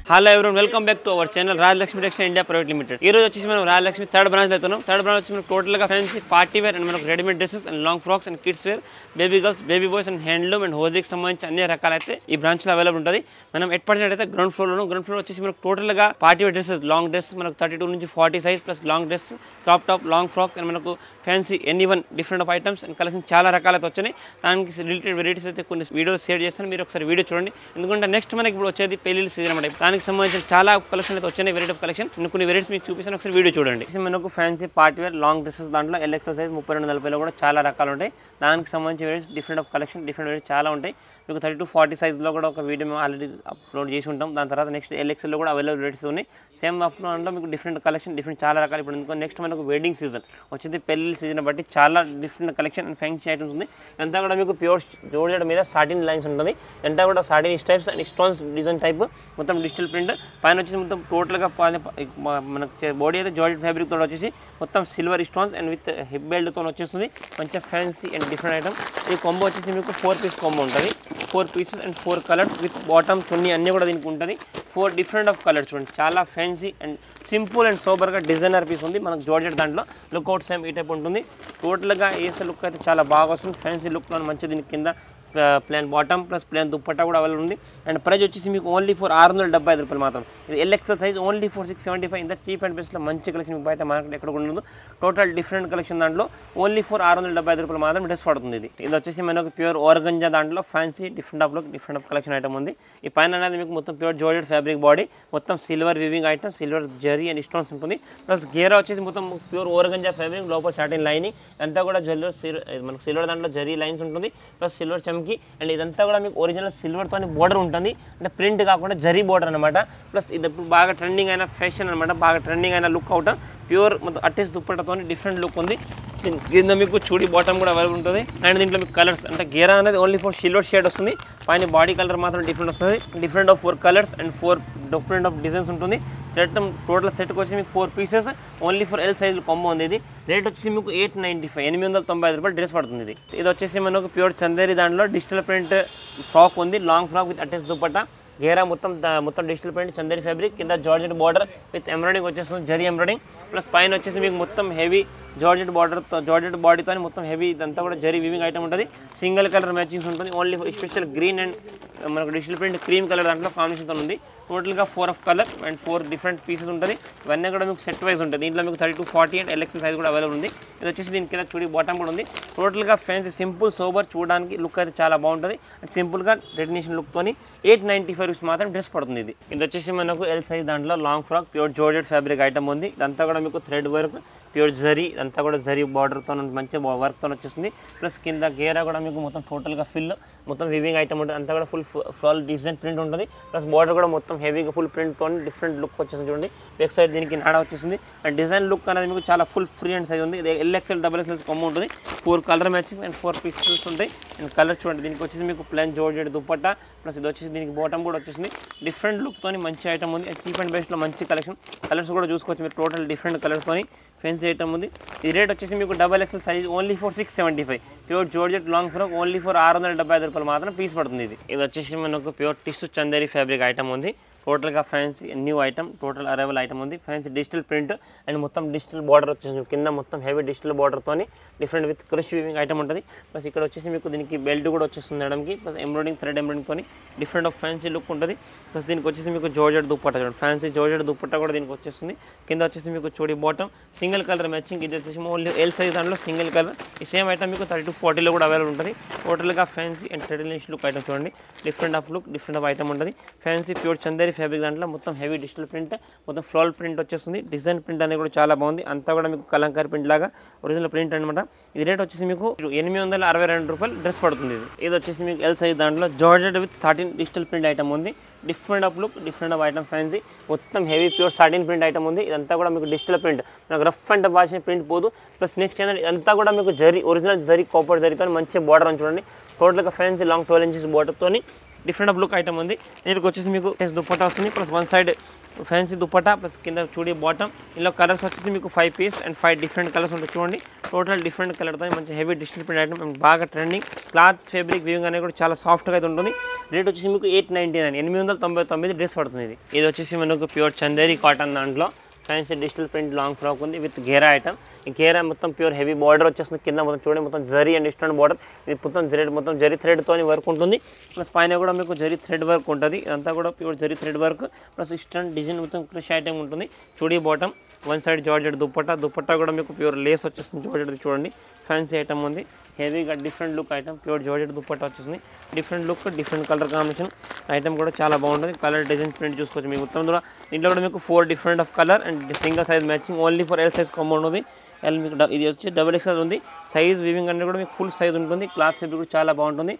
Hello everyone, welcome back to our channel Rajalakshmi textile India private limited. ఈ రోజు వచ్చేసి మనం రాజలక్ష్మి థర్డ్ బ్రాంచ్ అవుతున్నాం. థర్డ్ బ్రాంచ్ వచ్చి మనం టోటల్ గా ఫ్యాన్సీ పార్టీ వేర్ అండ్ మనకు readymade dresses and long frocks and kids wear, baby girls, baby boys and handloom and హోజీకి సంబంధించి అన్ని రకాలైతే ఈ బ్రాంచ్ లో అవైలబుల్ ఉంటుంది. మనం ఎట్ పర్సెంట్ అయితే గ్రౌండ్ ఫ్లోర్ వచ్చేసి మనకు టోటల్ గా party wear dresses, long dress మనకు 32 నుంచి 40 size plus long dress, crop top, long frocks and మనకు ఫ్యాన్సీ ఎనీ1 different of items and collection చాలా రకాలైతే వచ్చినాయి. దానికి రిలేటెడ్ వెరైటీస్ అయితే కొన్ని వీడియోస్ షేర్ చేస్తాను, మీరు ఒకసారి వీడియో చూడండి. ఎందుకంటే నెక్స్ట్ మనకి ఇప్పుడు వచ్చేది పెళ్లి సీజన్ అన్నమాట. దానికి సంబంధించిన చాలా కలెక్షన్ అయితే వచ్చినాయి, వెరైటీ ఆఫ్ కలెక్షన్. కొన్ని వెరైటీస్ మీకు చూపిస్తాను, ఒకసారి వీడియో చూడండి. మనకు fancy party wear long dresses దాంట్లో ఎల్ఎక్స్ఎల్ సైజ్ 32-40 కూడా చాలా రకాలు ఉంటాయి. దానికి సంబంధించి varieties different of collection, different varieties చాలా ఉంటాయి. మీకు 32-40 సైజ్లో కూడా ఒక వీడియో మేము ఆల్రెడీ అప్లోడ్ చేసి ఉంటాం. దాని తర్వాత నెక్స్ట్ ఎల్ఎక్స్ఎల్లో కూడా అవైలబుల్ వెరైటీస్ ఉన్నాయి. సేమ్ అప్లో మీకు డిఫరెంట్ కలెక్షన్, డిఫరెంట్ చాలా రకాలు. ఇప్పుడు ఎందుకంటే నెక్స్ట్ మనకు వెడ్డింగ్ సీజన్ వచ్చింది, పెళ్లి సీజన్ బట్టి చాలా different collection and fancy items ఉంది. అంతా కూడా మీకు ప్యూర్ జోర్జెట్ మీద సాటిన్ లైన్స్ ఉంటుంది. అంతా కూడా satin స్టైప్స్ and stones design type, మొత్తం డిజిటల్ ప్రింట్. పైన వచ్చేసి మొత్తం టోటల్గా మనకు బాడీ అయితే జార్జెట్ ఫ్యాబ్రిక్ తోటి వచ్చేసి మొత్తం silver stones and with hip బెల్ట్తో వచ్చేస్తుంది. మంచిగా ఫ్యాన్సీ అండ్ డిఫరెంట్ ఐటమ్. ఈ కాంబో వచ్చేసి మీకు 4 పీస్ కాంబో ఉంటుంది. 4 pieces and 4 colours with bottom chunni అన్నీ కూడా దీనికి ఉంటుంది. 4 డిఫరెంట్ ఆఫ్ కలర్స్ చూడండి, చాలా ఫ్యాన్సీ అండ్ సింపుల్ అండ్ సోబర్గా డిజైనర్ పీస్ ఉంది మనకు జార్జెట్ దాంట్లో. లుక్అవుట్ సేమ్ ఈ టైప్ ఉంటుంది. టోటల్గా ఏసే లుక్ అయితే చాలా బాగా వస్తుంది, ఫ్యాన్సీ లుక్లో మంచిగా. దీని కింద plan bottom plus plan dupatta కూడా అవైలబుల్ ఉంది. అండ్ ప్రైస్ వచ్చేసి మీకు ఓన్లీ ఫర్ 675 రూపాయలు మాత్రం. ఇది ఎల్ఎక్స్ఎల్ సైజ్ ఓన్లీ ఫర్ 675. ఇంత చీప్ అండ్ బెస్ట్లో మంచి కలెక్షన్ బయట మార్కెట్ ఎక్కడ ఉండదు. టోటల్ డిఫరెంట్ కలెక్షన్ దాంట్లో ఓన్లీ ఫర్ 675 రూపాయలు మాత్రం డ్రెస్ పడుతుంది. ఇది వచ్చేసి మనకు ప్యూర్ ఆర్గంజా దాంట్లో fancy different of look, different of collection item ఉంది. ఈ పైన అనేది మీకు మొత్తం ప్యూర్ జార్జెట్ ఫ్యాబ్రిక్ బాడీ, మొత్తం silver weaving item, silver zari and stones ఉంటుంది. ప్లస్ గేరా వచ్చేసి మొత్తం ప్యూర్ ఆర్గంజా ఫ్యాబ్రిక్, లోపల సాటిన్ లైనింగ్ అంతా కూడా మనకు సిల్వర్ దాంట్లో జరీ లైన్స్ ఉంటుంది. ప్లస్ సిల్వర్ చమ్కి అండ్ ఇదంతా కూడా మీకు ఒరిజినల్ సిల్వర్తో బోర్డర్ ఉంటుంది. అంటే ప్రింట్ కాకుండా జరీ బోర్డర్ అనమాట. ప్లస్ ఇది బాగా ట్రెండింగ్ అయిన ఫ్యాషన్ అనమాట, బాగా ట్రెండింగ్ అయిన లుక్ అవుట్. ప్యూర్ మొత్తం అట్టేసి దుప్పట్టతో డిఫరెంట్ లుక్ ఉంది. కింద మీకు చూడి బాటమ్ కూడా అవైలబుల్ ఉంటుంది. అండ్ దీంట్లో మీకు కలర్స్ అంటే గేరా అనేది ఓన్లీ ఫర్ సిల్వర్ షేడ్ వస్తుంది. పైన బాడీ కలర్ మాత్రం డిఫరెంట్ వస్తుంది. Different of 4 colours and 4 different of designs ఉంటుంది. టోటల్ సెట్కి వచ్చి మీకు 4 pieces only for L size combo ఉంది. ఇది రేట్ వచ్చి మీకు 895 రూపాయలు డ్రెస్ పడుతుంది. ఇది వచ్చేసి మనకు ప్యూర్ చందేరి దాంట్లో డిజిటల్ ప్రింట్ ఫ్రాక్ ఉంది, long frock with attach dupatta. గేరా మొత్తం డిజిటల్ ప్రింట్ చందేరి ఫ్యాబ్రిక్, కింద జార్జెట్ బార్డర్ విత్ ఎంబ్రాయిడింగ్ వచ్చేస్తుంది, జరీ ఎంబ్రాయిడింగ్. ప్లస్ పైన వచ్చేసి మీకు మొత్తం హెవీ జార్జెట్ బార్డర్తో, జార్జెట్ బాడీతో మొత్తం హెవీ ఇదంతా కూడా జరీ వివింగ్ ఐటమ్ ఉంటుంది. సింగిల్ కలర్ మ్యాచింగ్స్ ఉంటుంది. ఓన్లీ స్పెషల్ గ్రీన్ అండ్ మనకు డిజిటల్ ప్రింట్ క్రీమ్ కలర్ దాంట్లో కాంబినేషన్తో ఉంది. టోటల్గా 4 of colour and 4 different pieces ఉంటుంది. ఇవన్నీ కూడా మీకు సెట్ వైజ్ ఉంటుంది. దీంట్లో మీకు 32-40 అండ్ ఎల్ఎక్స్ఎల్ సైజ్ కూడా అవైలబుల్ ఉంది. ఇది వచ్చేసి దీని కింద చూడి బాటమ్ కూడా ఉంది. టోటల్గా ఫ్యాన్సీ సింపుల్ సోబర్, చూడడానికి లుక్ అయితే చాలా బాగుంటుంది. అండ్ సింపుల్గా రెడినేషన్ లుక్తో 895 రూపీస్ మాత్రం డ్రెస్ పడుతుంది. ఇది వచ్చేసి మనకు ఎల్ సైజ్ దాంట్లో long frock pure georgette fabric item ఉంది. ఇదంతా కూడా మీకు థ్రెడ్ వర్క్, ప్యూర్ జరీ, అంతా కూడా జరీ బార్డర్తో మంచి వర్క్తో వచ్చేస్తుంది. ప్లస్ కింద గేరా కూడా మీకు మొత్తం టోటల్గా ఫిల్ మొత్తం వివింగ్ ఐటమ్ ఉంటుంది. అంతా కూడా ఫుల్ డిజైన్ ప్రింట్ ఉంటుంది. ప్లస్ బార్డర్ కూడా మొత్తం హెవీగా ఫుల్ ప్రింట్తో డిఫరెంట్ లుక్ వచ్చేసింది. చూడండి బ్యాక్ సైడ్ దీనికి నాడ వచ్చేసింది. అండ్ డిజైన్ లుక్ అనేది మీకు చాలా ఫుల్ ఫ్రీ అండ్ సైజ్ ఉంది. ఇది ఎల్ఎక్స్ఎల్ XXL కొమ్మ ఉంటుంది. 4 కలర్ మ్యాచింగ్ అండ్ 4 పీసెస్ ఉంటాయి. అండ్ కలర్ చూడండి, దీనికి వచ్చేసి మీకు ప్లెయిన్ జార్జెట్ దుపట్టా, ప్లస్ ఇది వచ్చేసి దీనికి బాటమ్ కూడా వచ్చేసింది. డిఫరెంట్ లుక్తో మంచి ఐటమ్ ఉంది. చీప్ అండ్ బెస్ట్లో మంచి కలెక్షన్. కలర్స్ కూడా చూసుకోవచ్చు మీరు, టోటల్ డిఫరెంట్ కలర్స్తో ఫ్యాన్సీ ఐటమ్ ఉంది. ఈ రేట్ వచ్చేసి మీకు XXL size only for 675. Pure georgette long frock only for 675 రూపాయలు మాత్రం పీస్ పడుతుంది. ఇది వచ్చేసి మనకు pure tissue Chanderi fabric item ఉంది. టోటల్గా fancy new item, total arrival item ఉంది. ఫ్యాన్సీ డిజిటల్ ప్రింట్ అండ్ మొత్తం డిజిటల్ బార్డర్ వచ్చేసి కింద మొత్తం హెవీ డిజిటల్ బార్డర్తో different with crush weaving item ఉంటుంది. ప్లస్ ఇక్కడ వచ్చేసి మీకు దీనికి బెల్ట్ కూడా వచ్చేస్తుంది మేడంకి. ప్లస్ ఎంబ్రాయిడింగ్, థ్రెడ్ ఎంబ్రాయిడింగ్తో డిఫరెంట్ ఆఫ్ ఫ్యాన్సీ లుక్ ఉంటుంది. ప్లస్ దీనికి వచ్చేసి మీకు జార్జెట్ దుపట్టా చూడండి, ఫ్యాన్సీ జార్జెట్ దుపట్టా కూడా దీనికి వచ్చేస్తుంది. కింద వచ్చేసి మీకు chudi bottom single colour matching. ఇది వచ్చేసి ఓన్లీ ఎల్ సైజ్ దాంట్లో సింగిల్ కలర్. ఈ సేమ్ ఐటమ్ మీకు 32-40 కూడా అవైలబుల్ ఉంటుంది. టోటల్గా fancy and traditional look item చూడండి, different of look, different of item ఉంటుంది. ఫ్యాన్సీ ప్యూర్ చందేరి ఫ్యాబ్రిక్ దాంట్లో మొత్తం హెవీ డిజిటల్ ప్రింట్, మొత్తం ఫ్లోరల్ ప్రింట్ వచ్చేస్తుంది. డిజైన్ ప్రింట్ అనేది కూడా చాలా బాగుంది. అంతా కూడా మీకు కలంకారీ ప్రింట్ లాగా ఒరిజినల్ ప్రింట్ అనమాట. ఇది రేట్ వచ్చేసి మీకు 862 రూపాయలు డ్రెస్ పడుతుంది. ఇది వచ్చేసి మీకు ఎల్ సైజ్ దాంట్లో georgette with satin digital print item ఉంది. Different of look, different of item fancy, మొత్తం heavy pure satin print item ఉంది. ఇదంతా కూడా మీకు డిజిటల్ ప్రింట్, నాకు రఫ్ అండ్ వాషింగ్ ప్రింట్ పోదు. ప్లస్ నెక్స్ట్ ఏంటంటే ఇదంతా కూడా మీకు జరీ, ఒరిజినల్ జరీ, కాపర్ జరీతో మంచి బార్డర్ అని చూడండి. టోటల్గా ఫ్యాన్సీ లాంగ్ 12 ఇంచెస్ బార్డర్తో డిఫరెంట్ ఆఫ్ లుక్ ఐటమ్ ఉంది. దీనికి వచ్చేసి మీకు దుప్పట్టా వస్తుంది, plus one side fancy dupatta, plus కింద చూడి బాటమ్. ఇందులో కలర్స్ వచ్చేసి మీకు 5 పీస్ అండ్ 5 డిఫరెంట్ కలర్స్ ఉంటాయి. చూడండి టోటల్ డిఫరెంట్ కలర్తో మంచి heavy digital print item and బాగా ట్రెండింగ్. క్లాత్ ఫ్యాబ్రిక్ వీవింగ్ అనేది కూడా చాలా సాఫ్ట్గా అయితే ఉంటుంది. రేట్ వచ్చేసి మీకు 899, 899 డ్రెస్ పడుతుంది. ఇది వచ్చేసి మనకు ప్యూర్ చందేరి కాటన్ దాంట్లో fancy digital print long frock ఉంది విత్ గేరా ఐటమ్. ఈ గేరా మొత్తం ప్యూర్ హెవీ బార్డర్ వచ్చేస్తుంది. కింద మొత్తం చూడండి మొత్తం జరీ అండ్ డిస్టెంట్ బార్డర్. ఇది మొత్తం జరీ థ్రెడ్తో వర్క్ ఉంటుంది. ప్లస్ పైన కూడా మీకు జరీ థ్రెడ్ వర్క్ ఉంటుంది. ఇదంతా కూడా pure zari thread work plus instant design మొత్తం క్రష్ ఐటమ్ ఉంటుంది. Chudi bottom, one side georgette dupatta కూడా మీకు ప్యూర్ లేస్ వచ్చేస్తుంది. జార్జెట్ చూడండి ఫ్యాన్సీ ఐటమ్ ఉంది. హెవీగా different look item, pure georgette dupatta వచ్చేసింది. Different look, different colour combination item కూడా చాలా బాగుంటుంది. కలర్ డిజైన్ ప్రింట్ చూసుకోవచ్చు మీకు మొత్తం కూడా. దీంట్లో కూడా మీకు 4 different of colour and single size matching only for L size కాంబౌండ్ ఉంది. ఎల్ మీకు ఇది వచ్చి డబుల్ ఎక్స్ఎల్ ఉంది. సైజ్ వీవింగ్ అనేది కూడా మీకు ఫుల్ సైజ్ ఉంటుంది. క్లాత్ ఫ్యాబ్రిక్ కూడా చాలా బాగుంటుంది.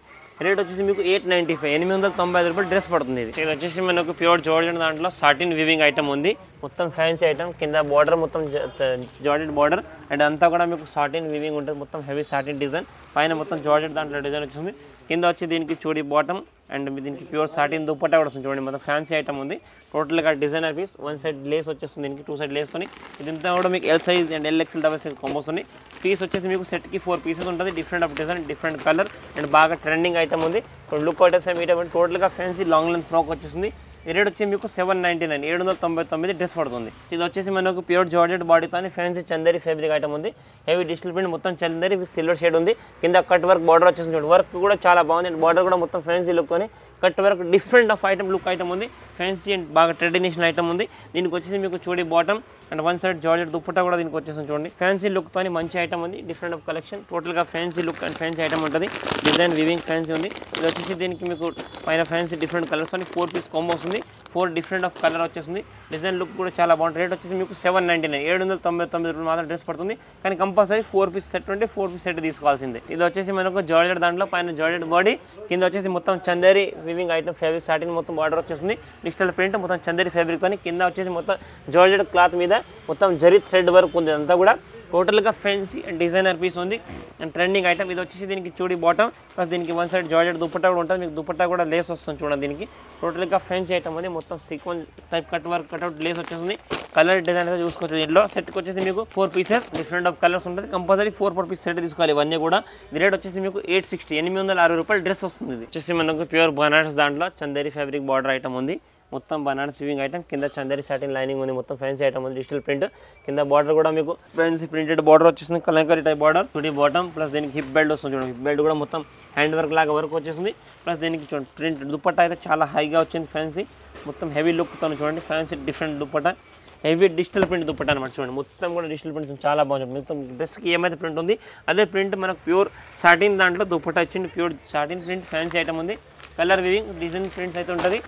రేట్ వచ్చేసి మీకు 895, 895 రూపాయలు డ్రెస్ పడుతుంది. ఇది వచ్చేసి మనకు ప్యూర్ జార్జెట్ దాంట్లో సాటిన్ వీవింగ్ ఐటమ్ ఉంది. మొత్తం ఫ్యాన్సీ ఐటమ్, కింద బార్డర్ మొత్తం జార్జెట్ బార్డర్ అండ్ అంతా కూడా మీకు సాటిన్ వీవింగ్ ఉంటుంది. మొత్తం హెవీ సాటిన్ డిజైన్, పైన మొత్తం జార్జెట్ దాంట్లో డిజైన్ వచ్చింది. కింద వచ్చి దీనికి చూడి బాటమ్ అండ్ దీనికి ప్యూర్ సాటిన్ దుప్పట్టా కూడా వస్తుంది. చూడండి మొత్తం ఫ్యాన్సీ ఐటమ్ ఉంది. టోటల్గా designer piece, one side lace వచ్చేస్తుంది, దీనికి 2 సైడ్ లేస్తోని. ఇదంతా కూడా మీకు L size and L XL double size combos ఉన్నాయి. పీస్ వచ్చేసి మీకు సెట్కి 4 పీసెస్ ఉంటుంది. Different of design, different colour and బాగా ట్రెండింగ్ ఐటమ్ ఉంది. లుక్ వచ్చేసి మీటర్ టోటల్గా ఫ్యాన్సీ లాంగ్ లెంత్ ఫ్రాక్ వచ్చేసింది. ఈ రేట్ వచ్చి మీకు 799, 799 డ్రెస్ పడుతుంది. ఇది వచ్చేసి మనకు ప్యూర్ జార్జెట్ బాడీతో ఫ్యాన్సీ చందేరి ఫ్యాబ్రిక్ ఐటమ్ ఉంది. హెవీ డిజిటల్ ప్రింట్ మొత్తం చందేరి విత్ సిల్వర్ షేడ్ ఉంది. కింద కట్ వర్క్ బార్డర్ వచ్చేసింది. వర్క్ కూడా చాలా బాగుంది. బార్డర్ కూడా మొత్తం ఫ్యాన్సీ లుక్తోని cut work different of item look item ఉంది. ఫ్యాన్సీ అండ్ బాగా ట్రెడిషనల్ ఐటమ్ ఉంది. దీనికి వచ్చేసి మీకు chudi bottom and one side georgette dupatta కూడా దీనికి వచ్చేసింది. చూడండి ఫ్యాన్సీ లుక్తో మంచి ఐటమ్ ఉంది. డిఫరెంట్ ఆఫ్ కలెక్షన్, టోటల్గా fancy look and fancy item ఉంటుంది. డిజైన్ వీవింగ్ ఫ్యాన్సీ ఉంది. ఇది వచ్చేసి దీనికి మీకు పైన ఫ్యాన్సీ డిఫరెంట్ కలర్స్ అని 4 పీస్ కాంబో వస్తుంది. 4 డిఫరెంట్ ఆఫ్ కలర్ వచ్చేసింది. డిజైన్ లుక్ కూడా చాలా బాగుంటుంది. రేట్ వచ్చేసి మీకు 799, 799 రూపాయలు మాత్రం డ్రెస్ పడుతుంది. కానీ కంపల్సరీ 4 పీస్ సెట్ ఉంటే 4 పీస్ సెట్ తీసుకోవాల్సిందే. ఇది వచ్చేసి మనకు జార్జెట్ దాంట్లో పైన జార్జెట్ బాడీ, కింద వచ్చేసి మొత్తం Chanderi weaving item fabric satin మొత్తం బార్డర్ వచ్చేస్తుంది. డిజిటల్ ప్రింట్ మొత్తం చందేరి ఫ్యాబ్రిక్ తో, కింద వచ్చేసి మొత్తం జార్జెట్ క్లాత్ మీద మొత్తం జరీ థ్రెడ్ వర్క్ ఉంది. అంతా కూడా టోటల్గా ఫ్యాన్సీ అండ్ డిజైనర్ పీస్ ఉంది అండ్ ట్రెండింగ్ ఐటమ్. ఇది వచ్చేసి దీనికి చూడి బాటమ్ ప్లస్ దీనికి వన్ సైడ్ జార్జెట్ దుప్పట్టా కూడా ఉంటుంది. మీకు దుప్పట్టా కూడా లేస్ వస్తుంది. చూడండి దీనికి టోటల్గా ఫ్యాన్సీ ఐటమ్ ఉంది. మొత్తం sequence type cut work cutout lace వచ్చేస్తుంది. కలర్ డిజైన్ అయితే చూసుకోవచ్చు. దీంట్లో సెట్కి వచ్చేసి మీకు 4 పీసెస్ డిఫరెంట్ ఆఫ్ కలర్స్ ఉంటుంది. కంపల్సరీ 4 పీస్ సెట్ తీసుకోవాలి. ఇవన్నీ కూడా ఇది రేట్ వచ్చేసి మీకు 860, 860 రూపాయలు డ్రెస్ వస్తుంది. ఇది వచ్చేసి మనకు ప్యూర్ బనారస్ దాంట్లో చందేరి ఫ్యాబ్రిక్ బార్డర్ ఐటమ్ ఉంది. మొత్తం బనారస్ వీవింగ్ ఐటమ్, కింద చందేరి సాటిన్ లైనింగ్ ఉంది. మొత్తం ఫ్యాన్సీ ఐటమ్ ఉంది. డిజిటల్ ప్రింట్, కింద బార్డర్ కూడా మీకు ఫ్యాన్సీ ప్రింటెడ్ బార్డర్ వచ్చేసింది. Kalamkari type border, chudi bottom plus దీనికి హిప్ బెల్ట్ వస్తుంది. చూడండి హిప్ బెల్ట్ కూడా మొత్తం హ్యాండ్ వర్క్ లాగా వర్క్ వచ్చేసింది. ప్లస్ దీనికి చూడండి ప్రింట్ దుప్పట్టా అయితే చాలా హైగా వచ్చింది. ఫ్యాన్సీ మొత్తం హెవీ లుక్తో చూడండి. Fancy different dupatta, heavy digital print dupatta అనమాట. చూడండి మొత్తం కూడా డిజిటల్ ప్రింట్ చాలా బాగుంటుంది. మొత్తం డ్రెస్కి ఏమైతే ప్రింట్ ఉంది అదే ప్రింట్ మనకు ప్యూర్ సాటిన్ దాంట్లో దుప్పట్టా ఇచ్చింది. Pure satin print fancy item ఉంది. కలర్ వీవింగ్ డిజైన్ ప్రింట్స్ అయితే ఉంటుంది.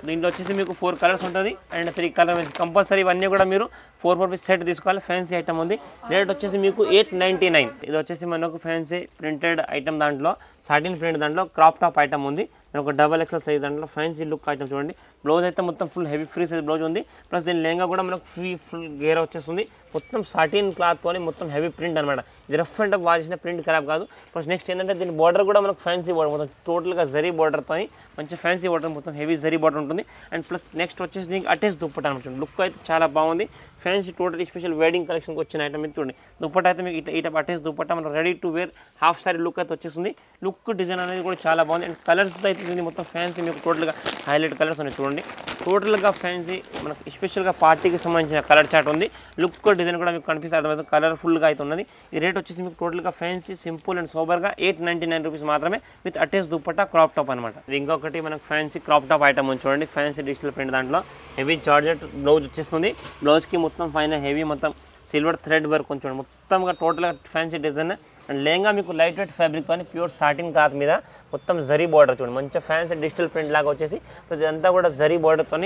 దీంట్లో వచ్చేసి మీకు 4 కలర్స్ ఉంటుంది అండ్ 3 కలర్ కంపల్సరీ. ఇవన్నీ కూడా మీరు 4 పీస్ సెట్ తీసుకోవాలి. ఫ్యాన్సీ ఐటమ్ ఉంది. రేట్ వచ్చేసి మీకు 899. ఇది వచ్చేసి మనకు ఫ్యాన్సీ ప్రింటెడ్ ఐటమ్ దాంట్లో సాటిన్ ప్రింట్ దాంట్లో క్రాప్ టాప్ ఐటమ్ ఉంది. ఒక డబల్ ఎక్సెల్ సైజ్ దాంట్లో ఫ్యాన్సీ లుక్ ఐటమ్ చూడండి. బ్లౌజ్ అయితే మొత్తం full heavy free size blouse ఉంది. ప్లస్ దీని లెహంగా కూడా మనకు ఫుల్ గేర్ వచ్చేస్తుంది. మొత్తం సాటిన్ క్లాత్తో మొత్తం హెవీ ప్రింట్ అనమాట. ఇది రఫ్ అండ్ టఫ్ వాచేసిన ప్రింట్ ఖరాబ్ కాదు. ప్లస్ నెక్స్ట్ ఏంటంటే దీని బార్డర్ కూడా మనకు ఫ్యాన్సీ బార్డర్, మొత్తం టోటల్గా జరీ బార్డర్తో మంచి ఫ్యాన్సీ బార్డర్, మొత్తం హెవీ జరీ బార్డర్ ఉంటుంది. అండ్ ప్లస్ నెక్స్ట్ వచ్చేసి దీనికి అటాచ్ దుప్పట్టా అనమాట. లుక్ అయితే చాలా బాగుంది. ఫ్యాన్సీ టోటల్ స్పెషల్ వెడ్డింగ్ కలెక్షన్కి వచ్చిన ఐటమ్ ఇది చూడండి. దుప్పట్టా అయితే మీకు ఇట అటాచ్ దుప్పట్టా మనకు ready to wear half sari look అయితే వచ్చేస్తుంది. లుక్ డిజైన్ అనేది కూడా చాలా బాగుంది. అండ్ కలర్స్ అయితే దీన్ని మొత్తం ఫ్యాన్సీ మీకు టోటల్గా హైలైట్ కలర్స్ ఉన్నాయి. చూడండి టోటల్గా ఫ్యాన్సీ మనకు స్పెషల్గా పార్టీకి సంబంధించిన కలర్ చార్ట్ ఉంది. లుక్ డిజైన్ కూడా మీకు కనిపిస్తే అర్థమవుతుంది. కలర్ఫుల్గా అయితే ఉన్నది. ఈ రేట్ వచ్చేసి మీకు టోటల్గా ఫ్యాన్సీ సింపుల్ అండ్ సోబర్గా 899 రూపీస్ మాత్రమే with attach dupatta crop top అనమాట. ఇంకొకటి మనకు ఫ్యాన్సీ క్రాప్ టాప్ ఐటమ్ ఉంది. చూడండి ఫ్యాన్సీ డిజిటల్ ప్రింట్ దాంట్లో హెవీ జార్జెట్ బ్లౌజ్ వచ్చేస్తుంది. బ్లౌజ్కి మొత్తం పైన హెవీ మొత్తం సిల్వర్ థ్రెడ్ వర్క్ కొంచెం మొత్తంగా టోటల్గా ఫ్యాన్సీ డిజైన్. అండ్ లెహంగా మీకు లైట్ వెయిట్ ఫ్యాబ్రిక్తో ప్యూర్ సాటిన్ క్లాత్ మీద మొత్తం జరీ బార్డర్ చూడండి. మంచిగా ఫ్యాన్సీ డిజిటల్ ప్రింట్ లాగా వచ్చేసి ఇదంతా కూడా జరీ బార్డర్తో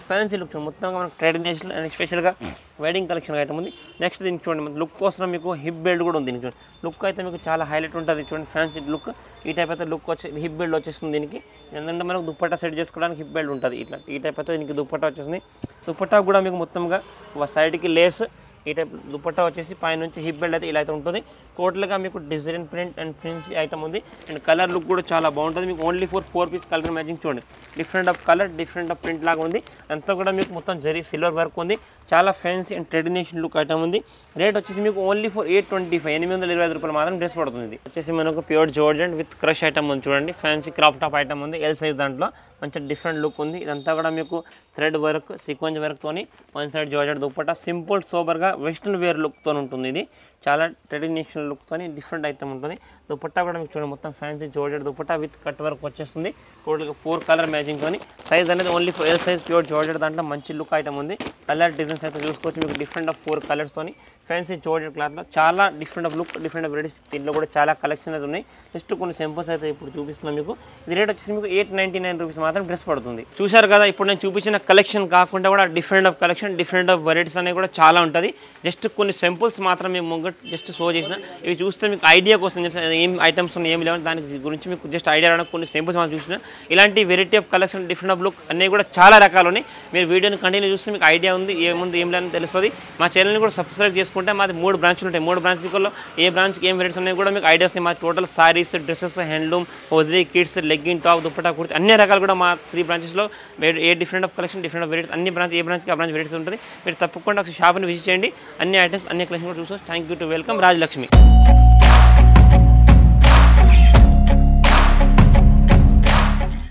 ఫ్యాన్సీ లుక్ చూడండి. మొత్తంగా మనకు ట్రెడిషనల్ అండ్ స్పెషల్గా వెడ్డింగ్ కలెక్షన్ ఐటమ్ ఉంది. నెక్స్ట్ దీనికి చూడండి లుక్ కోసం మీకు హిప్ బెల్ట్ కూడా ఉంది. దీనికి చూడండి లుక్ అయితే మీకు చాలా హైలైట్ ఉంటుంది. చూడండి ఫ్యాన్సీ లుక్ ఈ టైప్ అయితే లుక్ వచ్చి హిప్ బెల్ట్ వచ్చేస్తుంది. దీనికి ఏంటంటే మనకు దుప్పట్టా సెట్ చేసుకోవడానికి హిప్ బెల్ట్ ఉంటుంది. ఇట్లా ఈ టైప్ అయితే దీనికి దుప్పట్టా వచ్చేసింది. దుప్పట్టా కూడా మీకు మొత్తంగా సైడ్కి లేస్ ఈ టైప్ దుపట్టా వచ్చేసి పైన నుంచి హిప్ బెల్ట్ అయితే ఇలా అయితే ఉంటుంది. టోటల్గా మీకు design print and fancy item ఉంది. అండ్ కలర్ లుక్ కూడా చాలా బాగుంటుంది. మీకు only four piece colour matching చూడండి, different of colour, different of print లాగా ఉంది. అంతా కూడా మీకు మొత్తం జరీ సిల్వర్ వర్క్ ఉంది. చాలా fancy and traditional look item ఉంది. రేట్ వచ్చేసి మీకు ఓన్లీ ఫర్ 825 825 మాత్రం డ్రెస్ పడుతుంది. ఇది వచ్చేసి మనకు pure georgette with crush item ఉంది చూడండి. ఫ్యాన్సీ క్రాప్ టాప్ ఐటమ్ ఉంది, ఎల్ సైజ్ దాంట్లో మంచి డిఫరెంట్ లుక్ ఉంది. ఇదంతా కూడా మీకు థ్రెడ్ వర్క్, సీక్వెన్స్ వర్క్తోని one side georgette dupatta, simple సోబర్గా వెస్ట్రన్ వేర్ లుక్తో ఉంటుంది. ఇది చాలా ట్రెడిషనల్ లుక్తోని డిఫరెంట్ ఐటమ్ ఉంటుంది. దుపట్టా కూడా మీకు చూడండి మొత్తం fancy georgette dupatta with cut work వచ్చేస్తుంది. టోటల్గా 4 కలర్ మ్యాచింగ్తోని, సైజ్ అనేది only L size pure georgette దాంట్లో మంచి లుక్ ఐటమ్ ఉంది. కలర్ డిజైన్స్ అయితే చూసుకోవచ్చు మీకు డిఫరెంట్ ఆఫ్ 4 కలర్స్తోని ఫ్యాన్సీ జార్జెట్ క్లాత్లో చాలా different of look, different of varieties. దీంట్లో కూడా చాలా కలెక్షన్ అయితే ఉన్నాయి. జస్ట్ కొన్ని సింపుల్స్ అయితే ఇప్పుడు చూపిస్తున్నాం మీకు. ఇది రేట్ వచ్చేసి మీకు 899 రూపీస్ మాత్రం డ్రెస్ పడుతుంది. చూశారు కదా, ఇప్పుడు నేను చూపించిన కలెక్షన్ కాకుండా కూడా different of collection, different of varieties అనేవి కూడా చాలా ఉంటుంది. జస్ట్ కొన్ని సింపుల్స్ మాత్రం మేము ముంగట్ జస్ట్ షో చేసిన. ఇవి చూస్తే మీకు ఐడియా కోసం ఏం ఐటమ్స్ ఉన్నాయి, ఏం లేవు దాని గురించి మీకు జస్ట్ ఐడియా రావడానికి కొన్ని సింపుల్స్ మాత్రం చూసిన. ఇలాంటి variety of collection, different of look అన్నీ కూడా చాలా రకాలు ఉన్నాయి. మీరు వీడియోని కంటిన్యూ చూస్తే మీకు ఐడియా ఉంది ఏముంది ఏం లేదని తెలుస్తుంది. మా ఛానల్ని కూడా సబ్స్క్రైబ్ చేసుకుంటే మాది 3 బ్రాంచ్లు ఉంటాయి. 3 బ్రాంచ్లలో ఏ బ్రాంచ్కి ఏం వెరైటీస్ ఉన్నాయి కూడా మీకు ఐడియాస్ ఉన్నాయి. మా total saris, dresses, handloom, hosiery, kids, legging, top, dupatta, kurti అన్ని రకాలు కూడా మా 3 బ్రాంచెస్లో ఏ different of collection, different of varieties అన్ని బ్రాంచ్, ఏ బ్రాంచ్కి ఆ బ్రాంచ్ వెరైటీస్ ఉంటుంది. మీరు తప్పకుండా ఒక షాప్ని విజిట్ చేయండి. అన్ని ఐటమ్స్, అన్ని కలెక్షన్ కూడా చూసుకోవచ్చు. Thank you to welcome Rajalakshmi.